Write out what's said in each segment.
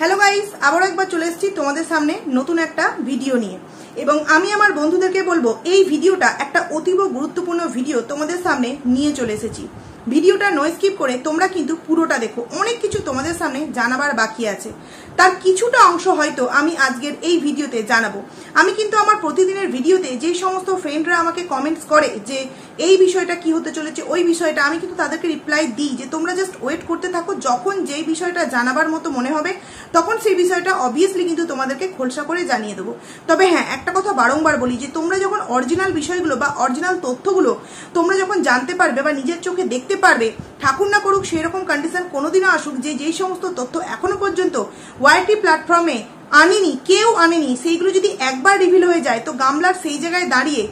Hello guys, আবার একবার চলে এসেছি তোমাদের সামনে নতুন একটা ভিডিও নিয়ে। এবং আমি আমার বন্ধুদেরকে বলবো এই ভিডিওটা একটা অতীব গুরুত্বপূর্ণ ভিডিও তোমাদের সামনে নিয়ে চলে এসেছি। ভিডিওটা নো স্কিপ করে তোমরা কিন্তু পুরোটা দেখো, অনেক কিছু তোমাদের সামনে জানাবার বাকি আছে। তার কিছুটা অংশ হয়তো আমি আজকের এই ভিডিওতে জানাবো। আমি কিন্তু আমার প্রতিদিনের ভিডিওতে যে সমস্ত ফ্রেন্ডরা আমাকে কমেন্টস করে যে এই বিষয়টা কি হতে চলেছে, ওই বিষয়টা আমি কিন্তু তাদেরকে রিপ্লাই দিই যে তোমরা জাস্ট ওয়েট করতে থাকো, যখন যেই বিষয়টা জানাবার মতো মনে হবে তখন সেই বিষয়টা অবভিয়াসলি কিন্তু তোমাদেরকে খোলসা করে জানিয়ে দেবো। তবে হ্যাঁ, একটা কথা বারংবার বলি যে তোমরা যখন অরিজিনাল বিষয়গুলো বা অরিজিনাল তথ্যগুলো তোমরা যখন জানতে পারবে বা নিজের চোখে দেখতে পারবে, ঠাকুর না করুক সেই রকম কন্ডিশন কোনোদিনও আসুক যে যেই সমস্ত তথ্য এখনো পর্যন্ত ওয়াইটি প্ল্যাটফর্মে আনেনি, কেউ আনেনি, সেইগুলো যদি একবার রিভিল হয়ে যায় তো গামলার সেই জায়গায় দাঁড়িয়ে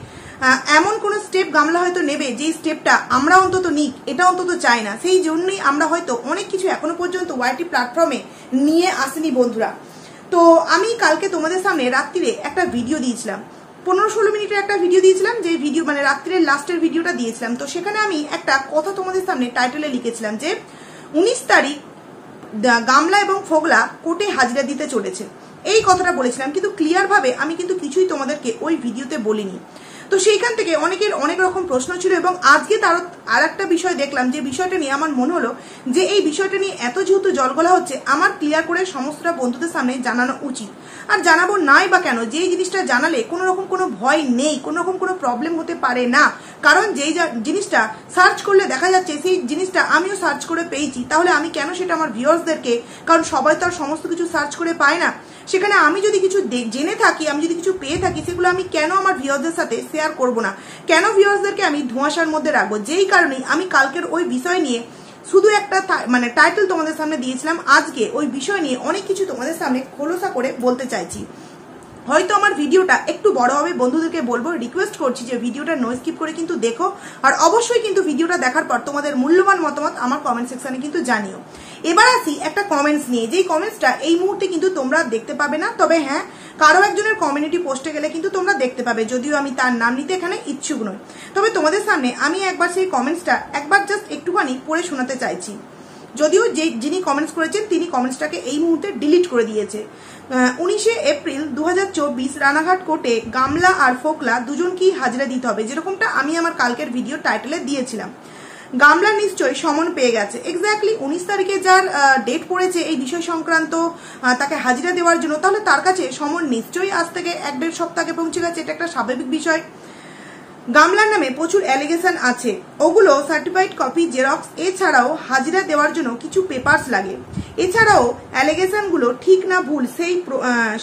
এমন কোনো স্টেপ গামলা হয়তো নেবে যেই স্টেপটা আমরা অন্তত নিক এটা অন্তত চাই না। সেই জন্যই আমরা হয়তো অনেক কিছু এখনো পর্যন্ত ওয়াইটি প্ল্যাটফর্মে নিয়ে আসেনি বন্ধুরা। তো আমি কালকে তোমাদের সামনে রাত্রিরে একটা ভিডিও দিয়েছিলাম, 15-16 মিনিটের একটা ভিডিও দিয়েছিলাম, যে ভিডিও মানে রাত্রের লাস্টের ভিডিওটা দিয়েছিলাম। তো সেখানে আমি একটা কথা তোমাদের সামনে টাইটেলে লিখেছিলাম যে 19 তারিখ গামলা এবং ফোগলা কোর্টে হাজিরা দিতে চলেছে, এই কথাটা বলেছিলাম। কিন্তু ক্লিয়ার ভাবে আমি কিন্তু কিছুই তোমাদেরকে ওই ভিডিওতে বলিনি। তো সেইখান থেকে অনেকের অনেক রকম প্রশ্ন ছিল এবং আজকে তার আর একটা বিষয় দেখলাম যে বিষয়টা নিয়ে আমার মনে হলো যে এই বিষয়টা নিয়ে এত যেহেতু জলগোলা হচ্ছে আমার ক্লিয়ার করে সমস্তটা বন্ধুদের সামনে জানানো উচিত। আর জানাবো নাই বা কেন, যেই জিনিসটা জানালে কোনো রকম কোনো ভয় নেই, কোনো রকম কোনো প্রবলেম হতে পারে না। কারণ যেই জিনিসটা সার্চ করলে দেখা যাচ্ছে সেই জিনিসটা আমিও সার্চ করে পেয়েছি, তাহলে আমি কেন সেটা আমার ভিউয়ার্সদেরকে, কারণ সবাই তো আর সমস্ত কিছু সার্চ করে পায় না, সেখানে আমি যদি কিছু জেনে থাকি, আমি যদি কিছু পেয়ে থাকি, সেগুলো আমি কেন আমার ভিউয়ার্সদের সাথে শেয়ার করব না, কেন ভিউয়ার্সদেরকে আমি ধোঁয়াশার মধ্যে রাখবো। যেই কারণেই আমি কালকের ওই বিষয় নিয়ে শুধু একটা মানে টাইটেল তোমাদের সামনে দিয়েছিলাম, আজকে ওই বিষয় নিয়ে অনেক কিছু তোমাদের সামনে খোলসা করে বলতে চাইছি। হয়তো আমার ভিডিওটা একটু বড় হবে, বন্ধুদেরকে বলবো, রিকোয়েস্ট করছি যে ভিডিওটা নো স্কিপ করে কিন্তু দেখো। আর অবশ্যই কিন্তু ভিডিওটা দেখার পর তোমাদের মূল্যবান মতামত আমার কমেন্ট সেকশনে কিন্তু জানিও। এবার আসি একটা কমেন্টস নিয়ে, যেই কমেন্টসটা এই মুহূর্তে কিন্তু তোমরা দেখতে পাবে না, তবে হ্যাঁ কারো একজনের কমিউনিটি পোস্টে গেলে কিন্তু তোমরা দেখতে পাবে, যদিও আমি তার নাম নিতে এখানে ইচ্ছুক নই। তবে তোমাদের সামনে আমি একবার সেই কমেন্টসটা একবার জাস্ট একটুখানি পড়ে শোনাতে চাইছি। যদিও যিনি কমেন্টস করেছেন তিনি কমেন্টসটাকে এই মুহূর্তে ডিলিট করে দিয়েছে। 19 এপ্রিল 2024 রানাঘাট কোর্টে গামলা আর ফোকলা দুজনকেই হাজিরা দিতে হবে, যেরকমটা আমি আমার কালকের ভিডিও টাইটেলে দিয়েছিলাম। গামলা নিশ্চয়ই সমন পেয়ে গেছে, এক্স্যাক্টলি 19 তারিখে যার ডেট পড়েছে এই বিষয় সংক্রান্ত তাকে হাজিরা দেওয়ার জন্য, তাহলে তার কাছে সমন নিশ্চয়ই আজ থেকে 1-1.5 সপ্তাহ আগে পৌঁছে গেছে, এটা একটা স্বাভাবিক বিষয়। গামলার নামে প্রচুর অ্যালিগেশন আছে, ওগুলো সার্টিফাইড কপি, জেরক্স, এছাড়াও হাজিরা দেওয়ার জন্য কিছু পেপারস লাগে। এছাড়াও অ্যালিগেশনগুলো ঠিক না ভুল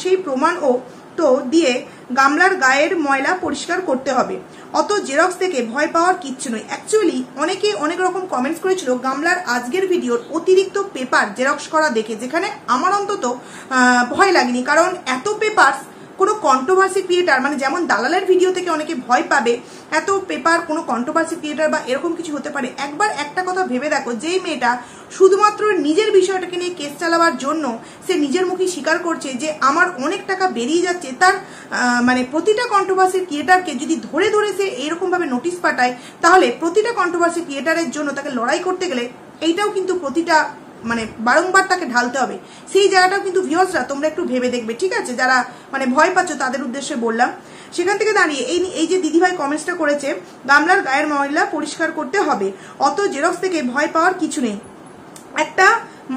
সেই প্রমাণও তো দিয়ে গামলার গায়ের ময়লা পরিষ্কার করতে হবে। অত জেরক্স থেকে ভয় পাওয়ার কিচ্ছু নয়। অ্যাকচুয়ালি অনেকে অনেক রকম কমেন্টস করেছিল গামলার আজকের ভিডিওর অতিরিক্ত পেপার জেরক্স করা দেখে, যেখানে আমার অন্তত ভয় লাগেনি, কারণ এত পেপার কোনো কন্ট্রোভার্সি ক্রিয়েটার, মানে যেমন দালালের ভিডিও থেকে অনেকে ভয় পাবে, এত পেপার কোনো কন্ট্রোভার্সি ক্রিয়েটার বা এরকম কিছু হতে পারে। একবার একটা কথা ভেবে দেখো, যেই মেয়েটা শুধুমাত্র নিজের বিষয়টাকে নিয়ে কেস চালাবার জন্য সে নিজের মুখে স্বীকার করছে যে আমার অনেক টাকা বেরিয়ে যাচ্ছে, তার মানে প্রতিটা কন্ট্রোভার্সি ক্রিয়েটারকে যদি ধরে ধরে সে এইরকমভাবে নোটিশ পাঠায়, তাহলে প্রতিটা কন্ট্রোভার্সি ক্রিয়েটারের জন্য তাকে লড়াই করতে গেলে এইটাও কিন্তু প্রতিটা মানে বারংবার তাকে ঢালতে হবে। সেই জায়গাটাও কিন্তু ভিউয়ার্সরা তোমরা একটু ভেবে দেখবে, ঠিক আছে? যারা মানে ভয় পাচ্ছ তাদের উদ্দেশ্যে বললাম। সেখান থেকে দাঁড়িয়ে এই যে দিদিভাই কমেন্টসটা করেছে, গামলার গায়ের ময়লা পরিষ্কার করতে হবে, অত জেরক্স থেকে ভয় পাওয়ার কিছু নেই। একটা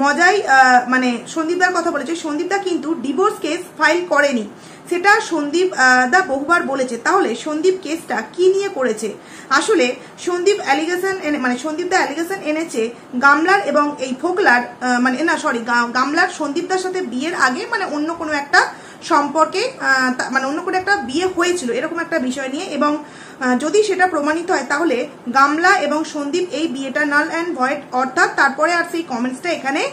মজাই মানে সন্দীপদার কথা বলেছে, সন্দীপদা কিন্তু ডিভোর্স কেস ফাইল করেনি, সেটা সন্দীপ দা বহুবার বলেছে। তাহলে সন্দীপ কেসটা কি নিয়ে করেছে? আসলে সন্দীপ অ্যালিগেশন মানে সন্দীপ দা অ্যালিগেশন এনেছে গামলার এবং এই ফোকলার মানে না সরি গামলার সন্দীপদার সাথে বিয়ের আগে মানে অন্য কোনো একটা সম্পর্কে মানে অন্য কোনো একটা বিয়ে হয়েছিল, এরকম একটা বিষয় নিয়ে। এবং যদি সেটা প্রমাণিত হয় তাহলে গামলা এবং সন্দীপ এই বিয়েটা নাল অ্যান্ড ভয়েড, অর্থাৎ তারপরে আর সেই কমেন্টসটা এখানে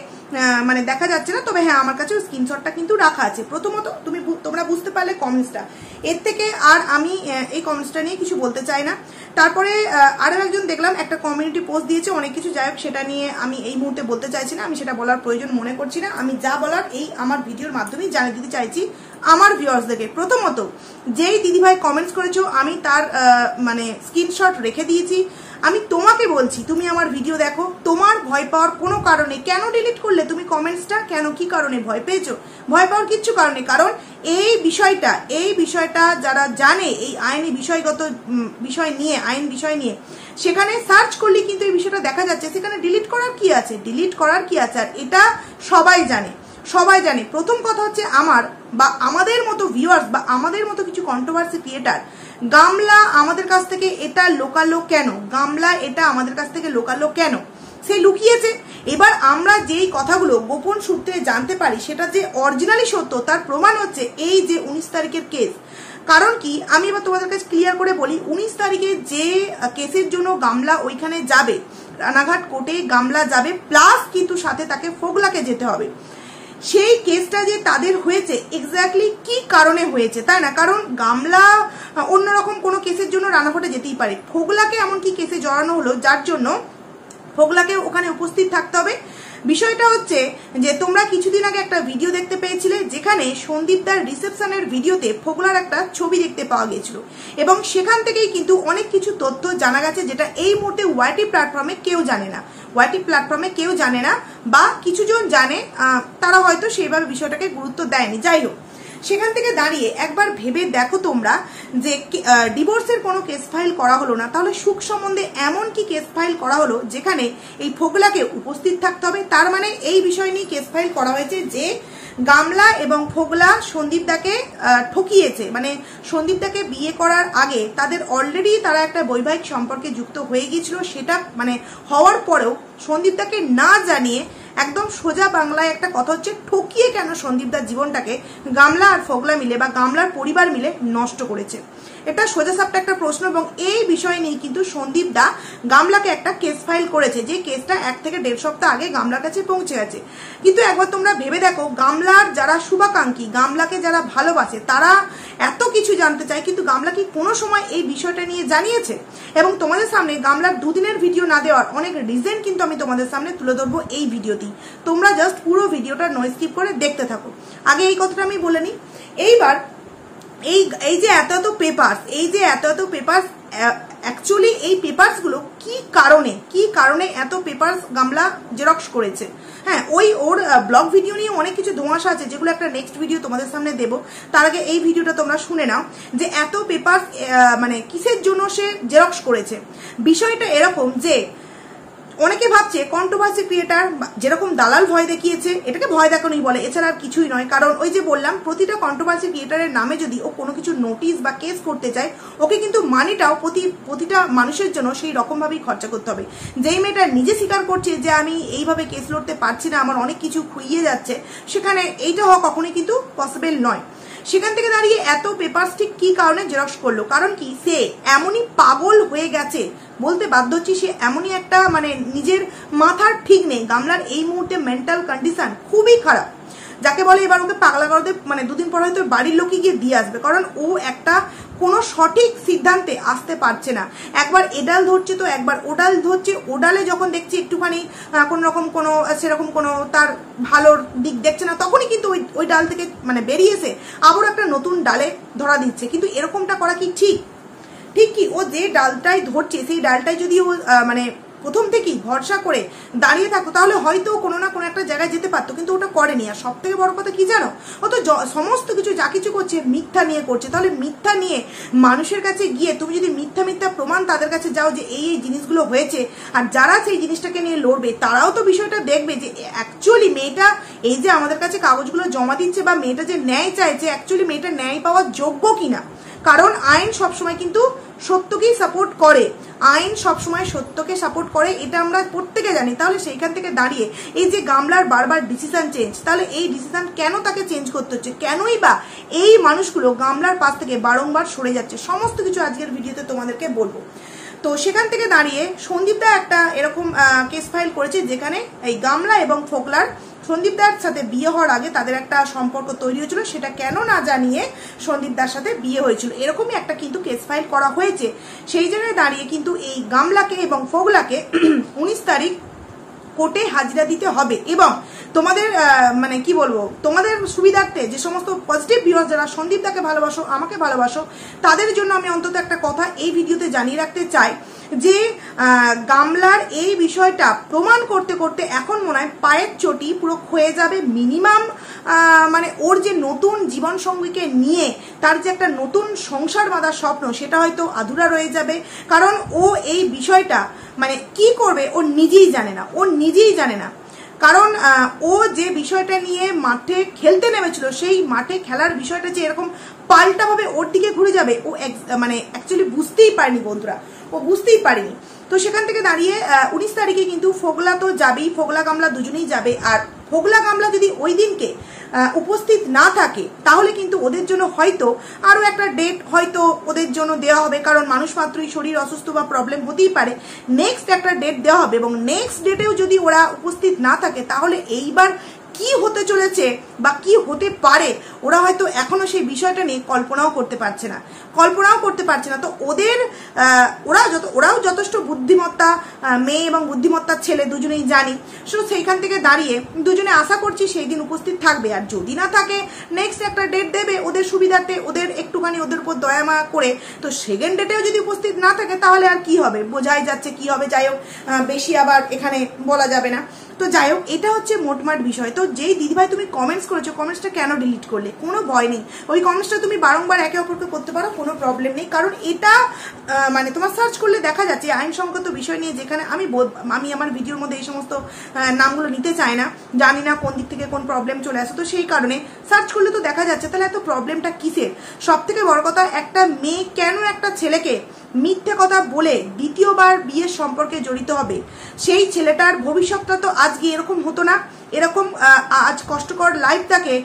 মানে দেখা যাচ্ছে না। তবে হ্যাঁ আমার কাছে স্ক্রিনশটটা কিন্তু রাখা আছে। প্রথমত তোমরা বুঝতে পারলে কমেন্টসটা, এর থেকে আর আমি এই কমেন্টসটা নিয়ে কিছু বলতে চাই না। তারপরে আরও একজন দেখলাম একটা কমিউনিটি পোস্ট দিয়েছে অনেক কিছু, যাই হোক সেটা নিয়ে আমি এই মুহূর্তে বলতে চাইছি না, আমি সেটা বলার প্রয়োজন মনে করছি না। আমি যা বলার এই আমার ভিডিওর মাধ্যমেই জানিয়ে দিতে চাইছি আমার ভিউয়ার্সদেরকে। প্রথমত যেই দিদিভাই কমেন্টস করেছো আমি তার মানে স্ক্রিনশট রেখে দিয়েছি, আমি তোমাকে বলছি, তুমি আমার ভিডিও দেখো, তোমার ভয় পাওয়ার কোনো কারণে, কেন ডিলিট করলে তুমি কমেন্টসটা, কেন কি কারণে ভয় পেয়েছো? ভয় পাওয়ার কিচ্ছু কারণে, কারণ এই বিষয়টা যারা জানে, এই আইনি বিষয়গত বিষয় নিয়ে, আইন বিষয় নিয়ে, সেখানে সার্চ করলে কিন্তু এই বিষয়টা দেখা যাচ্ছে, সেখানে ডিলিট করার কি আছে, আর এটা সবাই জানে। প্রথম কথা হচ্ছে আমার বা আমাদের মতো ভিউয়ার্স বা আমাদের মতো কিছু কন্ট্রোভার্সি ক্রিয়েটার, গামলা আমাদের কাছ থেকে এটা লোকালো কেন, সে লুকিয়েছে। এবার আমরা যেই কথাগুলো গোপন সূত্রে জানতে পারি সেটা যে অরিজিনালি সত্য তার প্রমাণ হচ্ছে এই যে 19 তারিখের কেস। কারণ কি, আমি এবার তোমাদের কাছে ক্লিয়ার করে বলি, 19 তারিখে যে কেসের জন্য গামলা ওইখানে যাবে, রানাঘাট কোর্টে গামলা যাবে, প্লাস কিন্তু সাথে তাকে ফোগলাকে যেতে হবে। সেই কেসটা যে তাদের হয়েছে এক্স্যাক্টলি কি কারণে হয়েছে, তাই না? কারণ গামলা অন্যরকম কোনো কেসের জন্য রানাঘাটে যেতেই পারে, ফোগলাকে এমন কি কেসে জড়ানো হলো যার জন্য ফোগলাকে ওখানে উপস্থিত থাকতে হবে। বিষয়টা হচ্ছে যে তোমরা কিছুদিন আগে একটা ভিডিও দেখতে পেয়েছিলে যেখানে সন্দীপদার রিসেপশনের ভিডিওতে ফোগলার একটা ছবি দেখতে পাওয়া গেছিল, এবং সেখান থেকেই কিন্তু অনেক কিছু তথ্য জানা গেছে যেটা এই মুহূর্তে ওয়াইটি প্ল্যাটফর্মে কেউ জানে না, বা কিছুজন জানে, তারা হয়তো সেইভাবে বিষয়টাকে গুরুত্ব দেয়নি। যাই হোক, সেখান থেকে দাঁড়িয়ে একবার ভেবে দেখো তোমরা যে ডিভোর্সের কোনো কেস ফাইল করা হলো না, তাহলে সুখ সম্বন্ধে এমন কি কেস ফাইল করা হলো যেখানে এই ফোগলাকে উপস্থিত থাকতে হবে। তার মানে এই বিষয় নিয়ে কেস ফাইল করা হয়েছে যে গামলা এবং ফোগলা সন্দীপদাকে ঠকিয়েছে, মানে সন্দীপদাকে বিয়ে করার আগে তাদের অলরেডি তারা একটা বৈবাহিক সম্পর্কে যুক্ত হয়ে গিয়েছিল, সেটা মানে হওয়ার পরেও সন্দীপদাকে না জানিয়ে একদম সোজা বাংলায় একটা কথা হচ্ছে ঠকিয়ে কেন সন্দীপদার জীবনটাকে গামলা আর ফোগলা মিলে বা গামলার পরিবার মিলে নষ্ট করেছে। এটা সোজা সাপটা একটা প্রশ্ন, এবং এই বিষয় নিয়ে কিন্তু সন্দীপদা গামলাকে একটা কেস ফাইল করেছে, যে কেসটা 1 থেকে 1.5 সপ্তাহ আগে গামলার কাছে পৌঁছে গেছে। কিন্তু একবার তোমরা ভেবে দেখো, গামলার যারা শুভাকাঙ্ক্ষী, গামলাকে যারা ভালোবাসে, তারা এত কিছু জানতে চায়, কিন্তু গামলা কি কোনো সময় এই বিষয়টা নিয়ে জানিয়েছে? এবং তোমাদের সামনে গামলার 2 দিনের ভিডিও না দেওয়ার অনেক রিজন কিন্তু আমি তোমাদের সামনে তুলে ধরবো এই ভিডিওতেই। তোমরা জাস্ট পুরো ভিডিওটা নয় স্কিপ করে দেখতে থাকো। আগে এই কথাটা আমি বলে নিই। এইবার এই যে এত এত পেপারস, অ্যাকচুয়ালি এই পেপারসগুলো কি কারণে এত পেপারস গামলা জেরক্স করেছে? হ্যাঁ, ওর ব্লগ ভিডিও নিয়ে অনেক কিছু ধোঁয়াশা আছে, যেগুলো একটা নেক্সট ভিডিও তোমাদের সামনে দেবো। তার আগে এই ভিডিওটা তোমরা শুনে নাও যে এত পেপারস মানে কিসের জন্য সে জেরক্স করেছে। বিষয়টা এরকম যে অনেকে ভাবছে কন্ট্রোভার্সি ক্রিয়েটার যেরকম দালাল ভয় দেখিয়েছে, এটাকে ভয় দেখানোই বলে, এছাড়া আর কিছুই নয়। কারণ ওই যে বললাম, প্রতিটা কন্ট্রোভার্সি ক্রিয়েটারের নামে যদি ও কোনো কিছু নোটিশ বা কেস করতে চায়, ওকে কিন্তু মানিটাও প্রতিটা মানুষের জন্য সেই রকমভাবেই খরচা করতে হবে। যেই মেয়েটা নিজে স্বীকার করছে যে আমি এইভাবে কেস লড়তে পারছি না, আমার অনেক কিছু খুইয়ে যাচ্ছে, সেখানে এইটা হওয়া কখনোই কিন্তু পসিবল নয়। সেখান থেকে দাঁড়িয়ে এত পেপারস ঠিক কি কারণে জেরক্স করলো? কারণ কি, সে এমনই পাগল হয়ে গেছে, বলতে বাধ্য হচ্ছি, সে এমনই একটা মানে নিজের মাথার ঠিক নেই। গামলার এই মুহূর্তে মেন্টাল কন্ডিশন খুবই খারাপ, যাকে বলে এবার ওকে পাগলা করতে মানে 2 দিন পর হয়তো বাড়ির লোকই গিয়ে দিয়ে আসবে, কারণ ও একটা কোনো সঠিক সিদ্ধান্তে আসতে পারছে না। একবার এডাল ধরছে তো একবার ওডাল ধরছে, ওডালে যখন দেখছি একটুখানি কোন রকম কোনো সেরকম কোনো তার ভালোর দিক দেখছে না, তখনই কিন্তু ওই ডাল থেকে মানে বেরিয়েছে আবার একটা নতুন ডালে ধরা দিচ্ছে। কিন্তু এরকমটা করা কি ঠিক কি? ও যে ডালটাই ধরছে সেই ডালটাই যদি ও মানে প্রথম থেকেই ভরসা করে দাঁড়িয়ে থাকতো, তাহলে হয়তো কোনো না কোনো একটা জায়গায় যেতে পারতো, কিন্তু ওটা করেনি। আর সব থেকে বড় কথা কি জানো, ও তো সমস্ত কিছু যা কিছু করছে মিথ্যা নিয়ে করছে। তাহলে মিথ্যা নিয়ে মানুষের কাছে গিয়ে তুমি যদি মিথ্যা প্রমাণ তাদের কাছে যাও যে এই জিনিসগুলো হয়েছে, আর যারা সেই জিনিসটাকে নিয়ে লড়বে তারাও তো বিষয়টা দেখবে যে অ্যাকচুয়ালি মেয়েটা এই যে আমাদের কাছে কাগজগুলো জমা দিচ্ছে বা মেয়েটা যে ন্যায় চাইছে, অ্যাকচুয়ালি মেয়েটা ন্যায় পাওয়ার যোগ্য কিনা। কারণ আইন সবসময় কিন্তু সত্যকেই সাপোর্ট করে, এটা আমরা প্রত্যেকে জানি। তাহলে সেইখান থেকে দাঁড়িয়ে এই যে গামলার বারবার ডিসিশন চেঞ্জ, তাহলে এই ডিসিশন কেন তাকে চেঞ্জ করতে হচ্ছে, কেনই বা এই মানুষগুলো গামলার পাশ থেকে বারংবার সরে যাচ্ছে, সমস্ত কিছু আজকের ভিডিওতে তোমাদেরকে বলবো। তো সেখান থেকে দাঁড়িয়ে সন্দীপদা একটা এরকম কেস ফাইল করেছে যেখানে এই গামলা এবং ফোগলার সন্দীপদার সাথে বিয়ে হওয়ার আগে তাদের একটা সম্পর্ক তৈরি হয়েছিল, সেটা কেন না জানিয়ে সন্দীপদার সাথে বিয়ে হয়েছিল, এরকমই একটা কিন্তু কেস ফাইল করা হয়েছে। সেই জায়গায় দাঁড়িয়ে কিন্তু এই গামলাকে এবং ফোগলাকে 19 তারিখ কোর্টে হাজিরা দিতে হবে, এবং তোমাদের মানে কি বলবো, তোমাদের সুবিধার্থে যে সমস্ত পজিটিভ ভিউয়ার্স যারা সন্দীপদাকে ভালোবাসো, আমাকে ভালোবাসো, তাদের জন্য আমি অন্তত একটা কথা এই ভিডিওতে জানিয়ে রাখতে চাই যে গামলার এই বিষয়টা প্রমাণ করতে করতে এখন মনে হয় পায়ের চটি পুরো ক্ষয়ে যাবে। মিনিমাম মানে ওর যে নতুন জীবন সঙ্গীকে নিয়ে তার যে একটা নতুন সংসার বাঁধার স্বপ্ন, সেটা হয়তো আধুরা রয়ে যাবে। কারণ ও এই বিষয়টা মানে কি করবে ও নিজেই জানে না। কারণ ও যে বিষয়টা নিয়ে মাঠে খেলতে নেমেছিল, সেই মাঠে খেলার বিষয়টা যে এরকম পাল্টাভাবে ওর দিকে ঘুরে যাবে ও মানে অ্যাকচুয়ালি বুঝতেই পারেনি বন্ধুরা, ও বুঝতেই পারেনি। তো সেখান থেকে দাঁড়িয়ে 19 তারিখে কিন্তু ফোগলা তো যাবেই, ফোগলা গামলা দুজনেই যাবে। আর ফোগলা গামলা যদি ওই দিনকে উপস্থিত না থাকে তাহলে কিন্তু ওদের জন্য হয়তো আরও একটা ডেট হয়তো ওদের জন্য দেওয়া হবে। কারণ মানুষ মাত্রই শরীর অসুস্থ বা প্রবলেম হতেই পারে, নেক্সট একটা ডেট দেওয়া হবে। এবং নেক্সট ডেটেও যদি ওরা উপস্থিত না থাকে তাহলে এইবার কি হতে চলেছে বা কি হতে পারে ওরা হয়তো এখনো সেই বিষয়টা নিয়ে কল্পনাও করতে পারছে না। তো ওরাও যথেষ্ট বুদ্ধিমত্তা মেয়ে এবং বুদ্ধিমত্তার ছেলে দুজনেই জানি। সো সেইখান থেকে দাঁড়িয়ে দুজনে আশা করছি সেই দিন উপস্থিত থাকবে। আর যদি না থাকে নেক্সট একটা ডেট দেবে ওদের সুবিধাতে, ওদের একটুখানি ওদের উপর দয়া মায়া করে। তো সেকেন্ড ডেটেও যদি উপস্থিত না থাকে তাহলে আর কি হবে, বোঝাই যাচ্ছে কি হবে। যাই হোক, বেশি আবার এখানে বলা যাবে না। তো যাই হোক, এটা হচ্ছে মোটমাট বিষয়। তো যেই দিদিভাই তুমি কমেন্টস করেছো, কমেন্টসটা কেন ডিলিট করলে? কোনো ভয় নেই, ওই কমেন্টসটা তুমি বারংবার একে অপরকে করতে পারো, কোনো প্রবলেম নেই। কারণ এটা মানে তোমার সার্চ করলে দেখা যাচ্ছে আইনসঙ্গত বিষয় নিয়ে, যেখানে আমি আমার ভিডিওর মধ্যে এই সমস্ত নামগুলো নিতে চাই না, জানি না কোন দিক থেকে কোন প্রবলেম চলে আসে। তো সেই কারণে সার্চ করলে তো দেখা যাচ্ছে। তাহলে এত প্রবলেমটা কিসের? সব থেকে বড় কথা, একটা মেয়ে কেন একটা ছেলেকে মিথ্যে কথা বলে দ্বিতীয়বার বিয়ের সম্পর্কে জড়িত হবে? সেই ছেলেটার ভবিষ্যৎটা তো আজকে এরকম হতো না, এরকম আজ কষ্টকর লাইফটাকে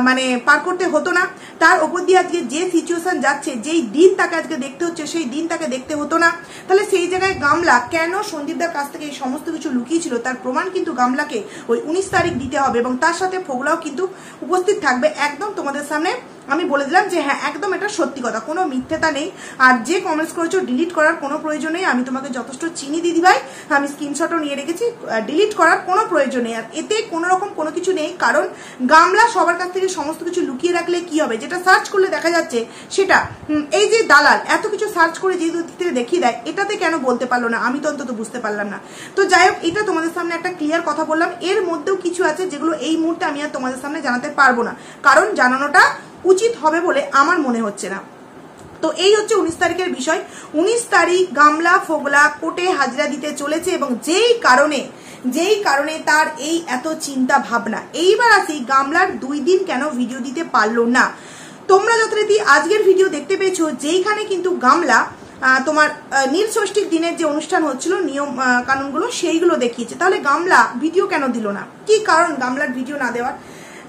মানে পার করতে হতো না। তার ওপর দিয়ে আজকে যে সিচুয়েশন যাচ্ছে, যেই দিন তাকে আজকে দেখতে হচ্ছে, সেই দিন তাকে দেখতে হতো না। তাহলে সেই জায়গায় গামলা কেন সন্দীপদার কাছ থেকে এই সমস্ত কিছু লুকিয়েছিল, তার প্রমাণ কিন্তু গামলাকে ওই 19 তারিখ দিতে হবে। এবং তার সাথে ফোগলাও কিন্তু উপস্থিত থাকবে। একদম তোমাদের সামনে আমি বলে দিলাম যে হ্যাঁ, একদম এটা সত্যি কথা, কোনো মিথ্যেতা নেই। আর যে কমেন্টস করেছো ডিলিট করার কোনো প্রয়োজন নেই। আমি তোমাকে যথেষ্ট চিনি দিদিভাই, আমি স্ক্রিনশটও নিয়ে রেখেছি। ডিলিট করার কোনো প্রয়োজন নেই। আর এতে কোনো রকম কোনো কিছু নেই। কারণ গামলা সবার কাছ থেকে সমস্ত কিছু লুকিয়ে রাখলে কি হবে, যেটা সার্চ করলে দেখা যাচ্ছে সেটা এই যে দালাল এত কিছু সার্চ করে যে দিক থেকে দেখিয়ে দেয়, এটাতে কেন বলতে পারলো না? আমি তো অন্তত বুঝতে পারলাম না। তো যাই হোক, এটা তোমাদের সামনে একটা ক্লিয়ার কথা বললাম। এর মধ্যেও কিছু আছে যেগুলো এই মুহূর্তে আমি আর তোমাদের সামনে জানাতে পারবো না, কারণ জানানোটা উচিত হবে বলে আমার মনে হচ্ছে না। তো এই হচ্ছে 19 তারিখের বিষয়। 19 তারিখ গামলা ফোগলা কোর্টে হাজিরা দিতে চলেছে। এবং যেই কারণে তার এই এত চিন্তা ভাবনা। এইবার আসি গামলার 2 দিন কেন ভিডিও দিতে পারলো না। তোমরা যথারীতি আজকের ভিডিও দেখতে পেয়েছো, যেইখানে কিন্তু গামলা তোমার নীল ষষ্ঠীর দিনের যে অনুষ্ঠান হচ্ছিল, নিয়ম কানুনগুলো সেইগুলো দেখিয়েছে। তাহলে গামলা ভিডিও কেন দিল না? কি কারণ গামলার ভিডিও না দেওয়ার?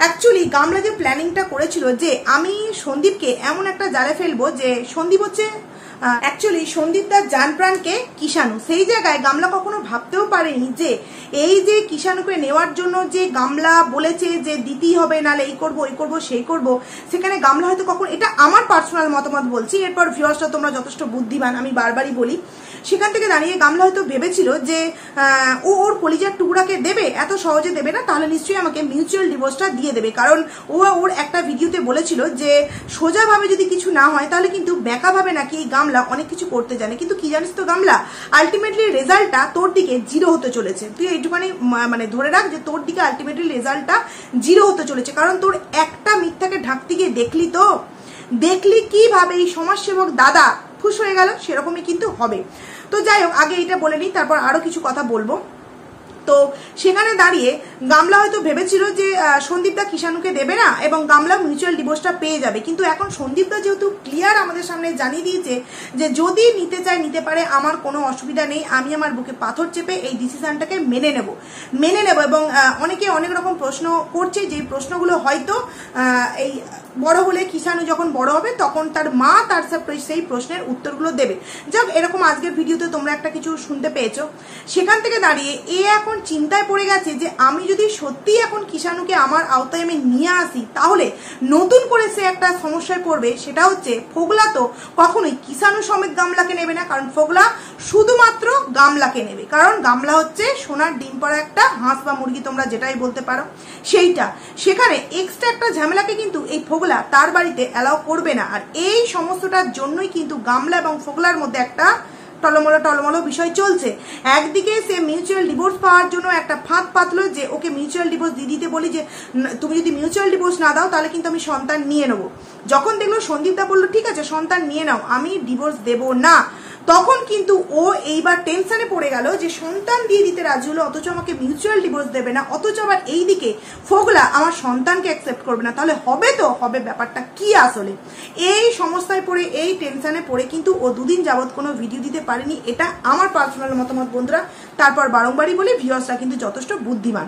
অ্যাকচুয়ালি গামলা যে প্ল্যানিংটা করেছিল যে আমি সন্দীপকে এমন একটা জালে ফেলবো যে সন্দীপ হচ্ছে অ্যাকচুয়ালি সন্দীপদার জান প্রাণকে কিষাণু, সেই জায়গায় গামলা কখনো ভাবতেও পারেনি যে এই যে কিষাণুকে নেওয়ার জন্য যে গামলা বলেছে যে দিতেই হবে, নালে এই করবো ওই করবো সেই করবো, সেখানে গামলা হয়তো কখন, এটা আমার পার্সোনাল মতামত বলছি, এরপর ভিউয়ার্সরা তোমরা যথেষ্ট বুদ্ধিমান, আমি বারবারই বলি, সেখান থেকে দাঁড়িয়ে গামলা হয়তো ভেবেছিল যে ও ওর কলিজার টুকরাকে দেবে, এত সহজে দেবে না, তাহলে নিশ্চয়ই আমাকে মিউচুয়াল ডিভোর্সটা দিয়ে দেবে। কারণ ওর একটা ভিডিওতে বলেছিল যে সোজাভাবে যদি কিছু না হয় তাহলে কিন্তু বেঁকাভাবে নাকি এই গামলা অনেক কিছু করতে জানে। কিন্তু কি জানিস তো গামলা, আলটিমেটলি রেজাল্টটা তোর দিকে 0 হতে চলেছে। তুই এইটুখানি মানে ধরে রাখ যে তোর দিকে আলটিমেটলি রেজাল্টটা 0 হতে চলেছে। কারণ তোর একটা মিথ্যাকে ঢাকতে গিয়ে দেখলি কিভাবে এই সমাজসেবক দাদা ফুস হয়ে গেল, সেরকমই কিন্তু হবে। তো যাই হোক, আগে এটা বলে নিই, তারপর আরো কিছু কথা বলবো। তো সেখানে দাঁড়িয়ে গামলা হয়তো ভেবেছিল যে সন্দীপদা কিষাণুকে দেবে না এবং গামলা মিউচুয়াল ডিভোর্সটা পেয়ে যাবে। কিন্তু এখন সন্দীপদা যেহেতু ক্লিয়ার আমাদের সামনে জানিয়ে দিয়েছে যে যদি নিতে চায় নিতে পারে, আমার কোনো অসুবিধা নেই, আমি আমার বুকে পাথর চেপে এই ডিসিশনটাকে মেনে নেব। এবং অনেকে অনেক রকম প্রশ্ন করছে, যে প্রশ্নগুলো হয়তো এই বড় হলে কিষাণু যখন বড় হবে তখন তার মা তার সেই প্রশ্নের উত্তরগুলো দেবে। যাক, এরকম আজকের ভিডিওতে তোমরা একটা কিছু শুনতে পেয়েছো। সেখান থেকে দাঁড়িয়ে এখন এখন চিন্তায় পড়ে গেছে যে আমি যদি সত্যি এখন কিষাণুকে আমার আওতায় আমি নিয়ে আসি তাহলে নতুন করে সে একটা সমস্যায় পড়বে। সেটা হচ্ছে ফোগলা তো কখনোই কিষাণু সমেত গামলাকে নেবে না, কারণ ফোগলা শুধুমাত্র গামলাকে নেবে, কারণ গামলা হচ্ছে সোনার ডিম পাড়া একটা হাঁস বা মুরগি, তোমরা যেটাই বলতে পারো সেইটা। সেখানে এক্সট্রা একটা ঝামেলাকে কিন্তু এই ফোগলা তার বাড়িতে অ্যালাউ করবে না। আর এই সমস্তটার জন্যই কিন্তু গামলা এবং ফোগলার মধ্যে একটা টলমলো বিষয় চলছে। একদিকে সে মিউচুয়াল ডিভোর্স পাওয়ার জন্য একটা ফাঁদ পাতলো যে ওকে মিউচুয়াল ডিভোর্স দিয়ে দিতে বলি, যে তুমি যদি মিউচুয়াল ডিভোর্স না দাও তাহলে কিন্তু আমি সন্তান নিয়ে নেবো। যখন দেখলো সন্দীপদা বললো ঠিক আছে সন্তান নিয়ে নাও, আমি ডিভোর্স দেব না, তখন কিন্তু ও এইবার টেনশনে পড়ে গেল যে সন্তান দিয়ে দিতে রাজি হলো অথচ আমাকে মিউচুয়াল ডিভোর্স দেবে না, অথচ আবার এইদিকে ফোগলা আমার সন্তানকে অ্যাকসেপ্ট করবে না, তাহলে হবে তো হবে ব্যাপারটা কি আসলে। এই সমস্যায় পড়ে এই টেনশনে পড়ে কিন্তু ও দুদিন যাবৎ কোনো ভিডিও দিতে পারেনি। এটা আমার পার্সোনাল মতামত বন্ধুরা। তারপর বারংবারই বলি ভিউয়ার্সরা কিন্তু যথেষ্ট বুদ্ধিমান।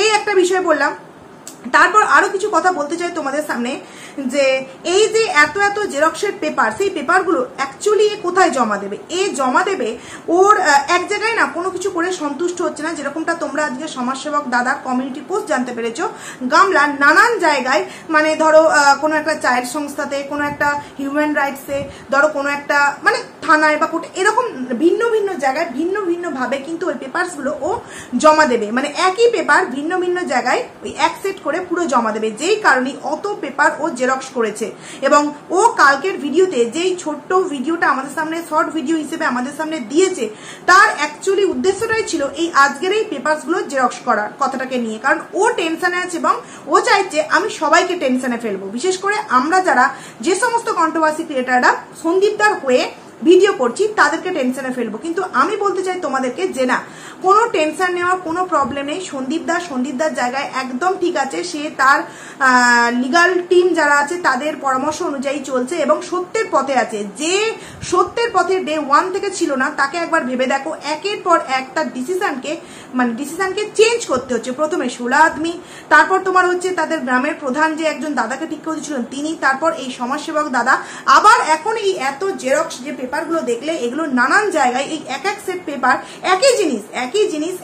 এই একটা বিষয় বললাম। তারপর আরো কিছু কথা বলতে চাই তোমাদের সামনে, যে এই যে এত এত জেরক্সের পেপার, সেই পেপারগুলো অ্যাকচুয়ালি এ কোথায় জমা দেবে? এ জমা দেবে ওর এক জায়গায় না কোনো কিছু করে সন্তুষ্ট হচ্ছে না, যেরকমটা তোমরা আজকে সমাজসেবক দাদার কমিউনিটি পোস্ট জানতে পেরেছো। গামলা নানান জায়গায়, মানে ধরো কোনো একটা চাইল্ড সংস্থাতে, কোনো একটা হিউম্যান রাইটসে, ধরো কোনো একটা মানে থানায় বা কোর্টে, এরকম ভিন্ন ভিন্ন জায়গায় ভিন্ন ভিন্ন ভাবে কিন্তু ওই পেপারসগুলো ও জমা দেবে। মানে একই পেপার ভিন্ন ভিন্ন জায়গায় ওই এক সেট করে পুরো জমা দেবে, যেই কারণে অত পেপার ও জেরক্স করেছে। এবং ও কালকের ভিডিওতে যেই ছোট্ট ভিডিওটা আমাদের সামনে শর্ট ভিডিও হিসেবে আমাদের সামনে দিয়েছে, তার অ্যাকচুয়ালি উদ্দেশ্যটাই ছিল এই আজকের এই পেপারসগুলো জেরক্স করার কথাটাকে নিয়ে। কারণ ও টেনশনে আছে এবং ও চাইছে আমি সবাইকে টেনশনে ফেলবো, বিশেষ করে আমরা যারা যে সমস্ত কন্ট্রোভার্সি ক্রিয়েটাররা সন্দীপদার হয়ে ভিডিও করছি তাদেরকে টেনশনে ফেলবো। কিন্তু আমি বলতে চাই তোমাদেরকে যে না, কোনো টেনশন নেওয়ার কোনো প্রবলেম নেই। সন্দীপদার জায়গায় একদম ঠিক আছে, সে তার লিগাল টিম যারা আছে তাদের পরামর্শ অনুযায়ী চলছে এবং সত্যের পথে আছে। যে সত্যের পথে ডে 1 থেকে ছিল না, তাকে একবার ভেবে দেখো একের পর এক তার ডিসিশনকে চেঞ্জ করতে হচ্ছে। প্রথমে 16 আদমি, তারপর তোমার হচ্ছে তাদের গ্রামের প্রধান যে একজন দাদাকে ঠিক করে দিয়েছিলেন তিনি, তারপর এই সমাজসেবক দাদা, আবার এখন এই এত জেরক্স যে পেপারগুলো দেখলে এগুলো নানান জায়গায় এই এক এক সেট পেপার একই জিনিস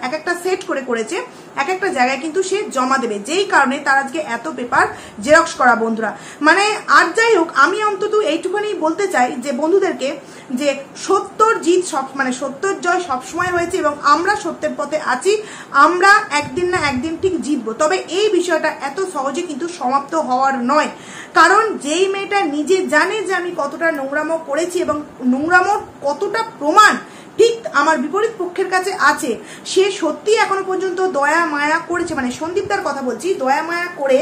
এক একটা সেট করে করেছে, এক একটা জায়গায় কিন্তু সে জমা দেবে, যেই কারণে তার আজকে এত পেপার জেরক্স করা বন্ধুরা। মানে আর যাই হোক, আমি অন্তত এইটুকুনি বলতে চাই যে বন্ধুদেরকে, যে সত্যর জিত মানে সত্যর জয় সবসময় হয়েছে এবং আমরা সত্যের পথে আছি, আমরা একদিন না একদিন ঠিক জিতবো। তবে এই বিষয়টা এত সহজে কিন্তু সমাপ্ত হওয়ার নয়, কারণ যেই মেয়েটা নিজে জানে যে আমি কতটা নোংরামো করেছি এবং নোংরামোর কতটা প্রমাণ ঠিক আমার বিপরীত পক্ষের কাছে আছে, সে সত্যি এখনো পর্যন্ত দয়া মায়া করেছে, মানে সন্দীপদার কথা বলছি, দয়া মায়া করে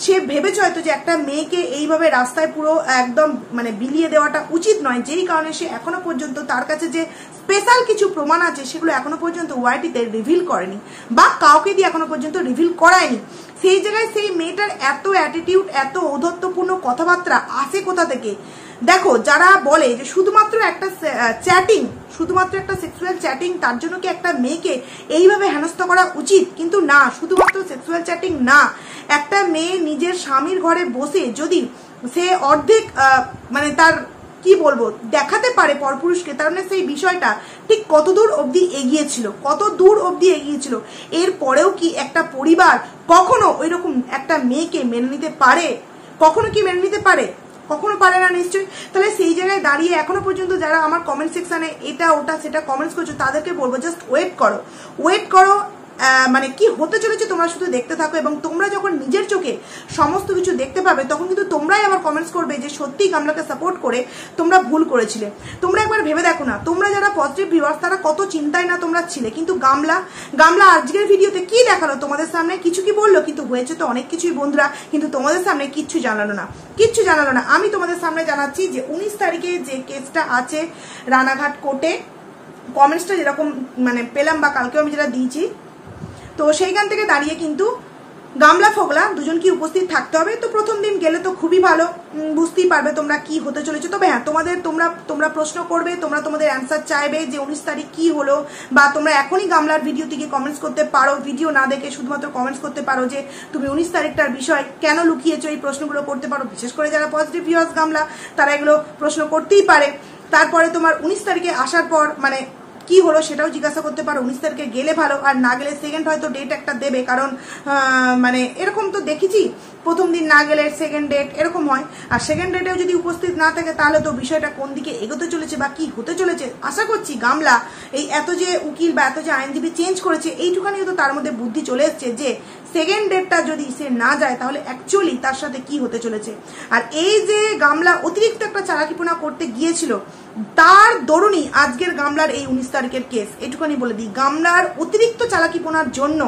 সে ভেবেছে হয়তো যে একটা মেয়েকে এইভাবে রাস্তায় পুরো একদম মানে বিলিয়ে দেওয়াটা উচিত নয়, যেই কারণে সে এখনো পর্যন্ত তার কাছে যে স্পেশাল কিছু প্রমাণ আছে সেগুলো এখনো পর্যন্ত ওয়াইটিতে রিভিল করেনি বা কাউকে দিয়ে এখনো পর্যন্ত রিভিল করায়নি। সেই জায়গায় সেই মেয়েটার এত অ্যাটিটিউড, এত ঔদ্ধত্যপূর্ণ কথাবার্তা আসে কোথা থেকে? দেখো, যারা বলে যে শুধুমাত্র একটা চ্যাটিং, শুধুমাত্র একটা সেক্সুয়াল চ্যাটিং, তার জন্য কি একটা মেয়েকে এইভাবে হেনস্থা করা উচিত? কিন্তু না, শুধুমাত্র সেক্সুয়াল চ্যাটিং না, একটা মেয়ে নিজের স্বামীর ঘরে বসে যদি সে অর্ধেক মানে তার কি বলবো দেখাতে পারে পরপুরুষকে, তার মানে সেই বিষয়টা ঠিক কত দূর অবধি এগিয়েছিল, এরপরেও কি একটা পরিবার কখনো ওইরকম একটা মেয়েকে মেনে নিতে পারে? কখনো কি মেনে নিতে পারে? কখনো পারে না নিশ্চয়ই। তাহলে সেই জায়গায় দাঁড়িয়ে এখনো পর্যন্ত যারা আমার কমেন্ট সেকশনে এটা ওটা সেটা কমেন্টস করছো, তাদেরকে বলবো জাস্ট ওয়েট করো। মানে কি হতে চলেছে তোমরা শুধু দেখতে থাকো, এবং তোমরা যখন নিজের চোখে সমস্ত কিছু দেখতে পাবে তখন কিন্তু তোমরাই আবার কমেন্টস করবে যে সত্যি গামলাকে সাপোর্ট করে তোমরা ভুল করেছিলে। তোমরা একবার ভেবে দেখো না, তোমরা যারা পজিটিভ ভিউয়ার্স তারা কত চিন্তায় না তোমরা ছিলে, কিন্তু গামলা আজকের ভিডিওতে কি দেখালো তোমাদের সামনে? কিছু কি বললো? কিন্তু হয়েছে তো অনেক কিছুই বন্ধুরা, কিন্তু তোমাদের সামনে কিচ্ছু জানালো না। আমি তোমাদের সামনে জানাচ্ছি যে 19 তারিখে যে কেসটা আছে রানাঘাট কোর্টে, কমেন্টসটা যেরকম মানে পেলাম বা কালকেও আমি যেটা দিয়েছি, তো সেইখান থেকে দাঁড়িয়ে কিন্তু গামলা ফোগলা দুজনকে উপস্থিত থাকতে হবে। তো প্রথম দিন গেলে তো খুবই ভালো, বুঝতেই পারবে তোমরা কি হতে চলেছে। তবে হ্যাঁ, তোমরা প্রশ্ন করবে, তোমাদের অ্যান্সার চাইবে যে 19 তারিখ কি হলো, বা তোমরা এখনই গামলার ভিডিও থেকে কমেন্টস করতে পারো, ভিডিও না দেখে শুধুমাত্র কমেন্টস করতে পারো যে তুমি 19 তারিখটার বিষয় কেন লুকিয়েছো, এই প্রশ্নগুলো করতে পারো। বিশেষ করে যারা পজিটিভ ভিউয়ার্স গামলা, তারা এগুলো প্রশ্ন করতেই পারে। তারপরে তোমার 19 তারিখে আসার পর মানে কি হলো সেটাও জিজ্ঞাসা করতে পারো। 19 তারিখে গেলে ভালো, আর না গেলে সেকেন্ড হয়তো ডেট একটা দেবে, কারণ মানে এরকম তো দেখেছি প্রথম দিন না গেলে সেকেন্ড ডেট এরকম হয়। আর সেকেন্ড ডেটেও যদি উপস্থিত না থাকে তাহলে তো বিষয়টা কোন দিকে এগোতে চলেছে বা কি হতে চলেছে আশা করছি গামলা এই এত যে উকিল বা এত যে আইনজীবী চেঞ্জ করেছে এইটুখানিও তো তার মধ্যে বুদ্ধি চলে এসছে যে সেকেন্ড ডেটটা যদি সে না যায় তাহলে অ্যাকচুয়ালি তার সাথে কি হতে চলেছে। আর এই যে গামলা অতিরিক্ত একটা চালাকিপনা করতে গিয়েছিল তার দরুনই আজকের গামলার এই 19 তারিখের কেস। এটুখানি বলে দিই, গামলার অতিরিক্ত চালাকিপনার জন্য,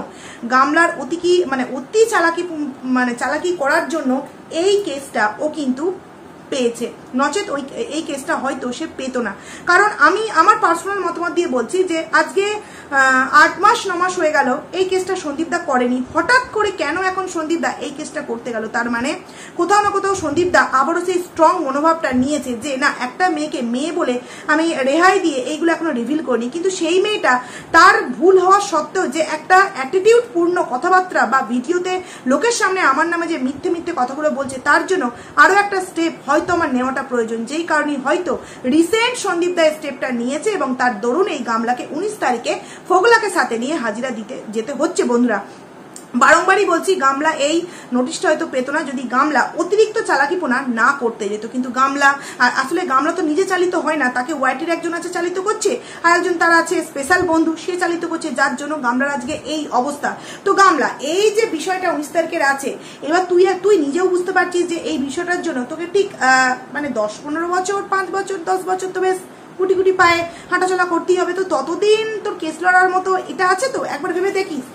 গামলার অতি চালাকি করার জন্য এই কেসটা ও কিন্তু পেয়েছে, নচেত এই কেসটা হয়তো সে পেতো না। কারণ আমি আমার পার্সোনাল মতামত দিয়ে বলছি যে আজকে 8 মাস 9 মাস হয়ে গেল এই কেসটা সন্দীপদা করেনি, হঠাৎ করে কেন এখন সন্দীপদা এই কেসটা করতে গেল? তার মানে কোথাও না কোথাও সন্দীপদা আবারও সেই স্ট্রং মনোভাবটা নিয়েছে যে না, একটা মেয়েকে মেয়ে বলে আমি রেহাই দিয়ে এইগুলো এখনো রিভিল করিনি, কিন্তু সেই মেয়েটা তার ভুল হওয়া সত্ত্বেও যে একটা অ্যাটিটিউড পূর্ণ কথাবার্তা বা ভিডিওতে লোকের সামনে আমার নামে যে মিথ্যে মিথ্যে কথাগুলো বলছে তার জন্য আরো একটা স্টেপ হয়তো আমার নেওয়াটা প্রয়োজন, যেই কারণে হয়তো রিসেন্ট সন্দীপ দা স্টেপটা নিয়েছে এবং তার দরুন এই গামলাকে 19 তারিখে ফোগলাকে সাথে নিয়ে হাজিরা দিতে যেতে হচ্ছে। বন্ধুরা বারংবারই বলছি গামলা এই নোটিশটা হয়তো পেতো না যদি গামলা অতিরিক্ত চালাকিপনা না করতে যেত, কিন্তু গামলা আসলে গামলা তো নিজে চালিত হয় না, তাকে ওয়াইটির একজন আছে চালিত করছে, আর একজন তার আছে স্পেশাল বন্ধু সে চালিত করছে, যার জন্য গামলার আজকে এই অবস্থা। তো গামলা এই যে বিষয়টা 19 তারিখের আছে, এবার তুই নিজেও বুঝতে পারছিস যে এই বিষয়টার জন্য তোকে ঠিক 10-15 বছর 5 বছর 10 বছর তো বেশ গুটি গুটি পায়ে হাঁটাচলা করতেই হবে। তো ততদিন তোর কেস লড়ার মতো এটা আছে তো একবার ভেবে দেখিস।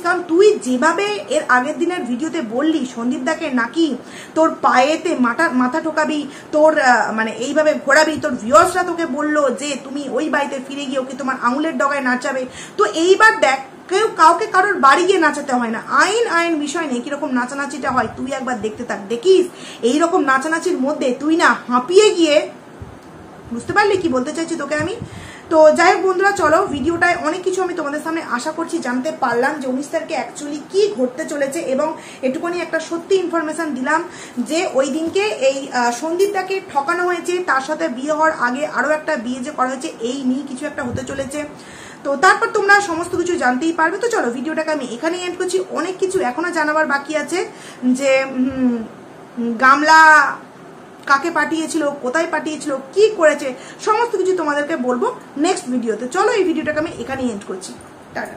কারণ তুই যেভাবে এর আগের দিনের ভিডিওতে বললি সন্দীপ দাকে নাকি তোর পায়েতে মাথা ঠোকাবি, তোর এইভাবে ঘোরাবি, তোর ভিউয়ার্সরা তোকে বললো যে তুমি ওই বাড়িতে ফিরে গিয়ে ওকে তোমার আঙুলের ডগায় নাচাবে। তো এইবার দেখ কাউকে কারোর বাড়ি গিয়ে নাচাতে হয় না, আইন বিষয় নেই কিরকম নাচানাচিটা হয় তুই একবার দেখতে থাক, দেখিস এইরকম নাচানাচির মধ্যে তুই না হাঁপিয়ে গিয়ে, বুঝতে পারলি কি বলতে চাইছি তোকে আমি। তো যাই হোক বন্ধুরা, চলো ভিডিওটায় অনেক কিছু আমি তোমাদের সামনে আশা করছি জানতে পারলাম যে 19 তারিখে অ্যাকচুয়ালি কি ঘটতে চলেছে, এবং এটুকুনি একটা সত্যি ইনফরমেশন দিলাম যে ওই দিনকে এই সন্দীপদাকে ঠকানো হয়েছে, তার সাথে বিয়ে হওয়ার আগে আরো একটা বিয়ে যে করা হয়েছে, এই নিয়ে কিছু একটা হতে চলেছে। তো তারপর তোমরা সমস্ত কিছু জানতেই পারবে। তো চলো ভিডিওটাকে আমি এখানেই এন্ড করছি, অনেক কিছু এখনো জানাবার বাকি আছে যে গামলা কাকে পাঠিয়েছিল, কোথায় পাঠিয়েছিল, কি করেছে, সমস্ত কিছু তোমাদেরকে বলবো নেক্সট ভিডিওতে। চলো এই ভিডিওটাকে আমি এখানেই এন্ড করছি, টাটা।